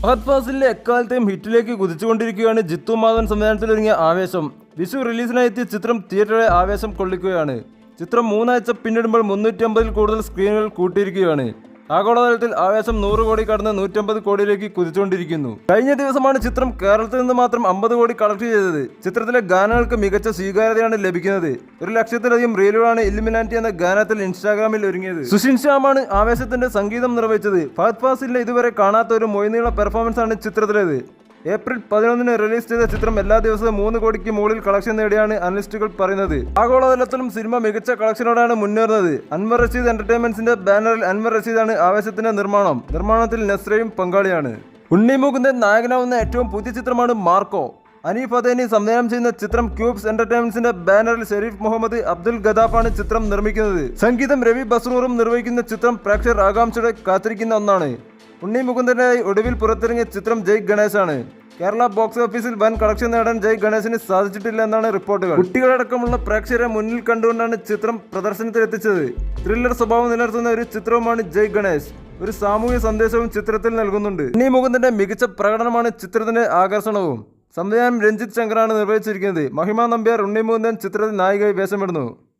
ഫഹദ് ഫാസിലിന്റെ എക്കാലത്തെയും ഹിറ്റിലേക്ക് കുതിച്ചുകൊണ്ടിരിക്കുകയാണ് ജിത്തു മാധവൻ സംവിധാനത്തിലൊരുങ്ങിയ ആവേശം. വിഷു റിലീസിനായി എത്തിയ ചിത്രം തിയേറ്ററിലെ ആവേശം കൊള്ളിക്കുകയാണ്. ചിത്രം 3 ആഴ്ച പിന്നിടുമ്പോൾ 350-ൽ കൂടുതൽ സ്ക്രീനുകൾ കൂട്ടിയിരിക്കുകയാണ്. ആഗോളതലത്തിൽ ആവേശം 100 കോടി കടന്ന് 150 കോടിയിലേക്ക് കുതിച്ചുകൊണ്ടിരിക്കുന്നു. കഴിഞ്ഞ ദിവസമാണ് ചിത്രം കേരളത്തിൽ നിന്ന് മാത്രം 50 കോടി കളക്ട് ചെയ്തത്. ചിത്രത്തിലെ ഗാനങ്ങൾക്ക് മികച്ച സ്വീകാര്യതയാണ് ലഭിക്കുന്നത്. 1 ലക്ഷത്തിലധികം റീലുകളാണ് ഇല്ലുമിനാറ്റി എന്ന ഗാനത്തിൽ ഇൻസ്റ്റാഗ്രാമിൽ ഒരുങ്ങിയത്. സുഷിൻ ശ്യാമാണ് ആവേശത്തിന്റെ സംഗീതം നിർവഹിച്ചത്. ഫഹദ് ഫാസിലിന്റെ ഇതുവരെ കാണാത്ത ഒരു മൊയ്നീള പെർഫോമൻസ് ആണ് ചിത്രത്തിലേത്. ഏപ്രിൽ 11-ന് റിലീസ് ചെയ്ത ചിത്രം എല്ലാ ദിവസവും 3 കോടിക്ക് മുകളിൽ കളക്ഷൻ നേടിയാണ് അനലിസ്റ്റുകൾ പറയുന്നത്. ആഗോളതലത്തിലും സിനിമ മികച്ച കളക്ഷനോടാണ് മുന്നേറുന്നത്. അൻവർ റഷീദ് എന്റർടൈൻമെന്റ്സിന്റെ ബാനറിൽ അൻവർ റഷീദാണ് ആവേശത്തിന്റെ നിർമ്മാണത്തിൽ നസ്രയും പങ്കാളിയാണ്. ഉണ്ണി മുകുന്ദൻ നായകനാവുന്ന ഏറ്റവും പുതിയ ചിത്രമാണ് മാർക്കോ. അനീഫ് അദേനി സംവിധാനം ചെയ്യുന്ന ചിത്രം ക്യൂബ്സ് എന്റർടൈൻമെന്റ്സിന്റെ ബാനറിൽ ഷെരീഫ് മുഹമ്മദ് അബ്ദുൽ ഗദാഫാണ് ചിത്രം നിർമ്മിക്കുന്നത്. സംഗീതം രവി ബസ്റൂറും നിർവഹിക്കുന്ന ചിത്രം പ്രേക്ഷകർ ആകാംക്ഷയോടെ കാത്തിരിക്കുന്ന ഒന്നാണ്. ഉണ്ണി മുകുന്ദനായി ഒടുവിൽ പുറത്തിറങ്ങിയ ചിത്രം ജയ് ഗണേശാണ്. കേരള ബോക്സ് ഓഫീസിൽ വൻ കളക്ഷൻ നേടാൻ ജയ് ഗണേശിന് സാധിച്ചിട്ടില്ല എന്നാണ് റിപ്പോർട്ടുകൾ. കുട്ടികളടക്കമുള്ള പ്രേക്ഷകരെ മുന്നിൽ കണ്ടുകൊണ്ടാണ് ചിത്രം പ്രദർശനത്തിലെത്തിച്ചത്. ത്രില്ലർ സ്വഭാവം നിലനിർത്തുന്ന ഒരു ചിത്രവുമാണ് ജയ് ഗണേശ്. ഒരു സാമൂഹ്യ സന്ദേശവും ചിത്രത്തിൽ നൽകുന്നുണ്ട്. ഉണ്ണി മുകുന്ദന്റെ മികച്ച പ്രകടനമാണ് ചിത്രത്തിന്റെ ആകർഷണവും. സംവിധാനം രഞ്ജിത്ത് ശങ്കറാണ് നിർവഹിച്ചിരിക്കുന്നത്. മഹിമ നമ്പ്യാർ, ഉണ്ണി മുകുന്ദൻ ചിത്രത്തിൽ നായികയായി വേഷമിടുന്നു.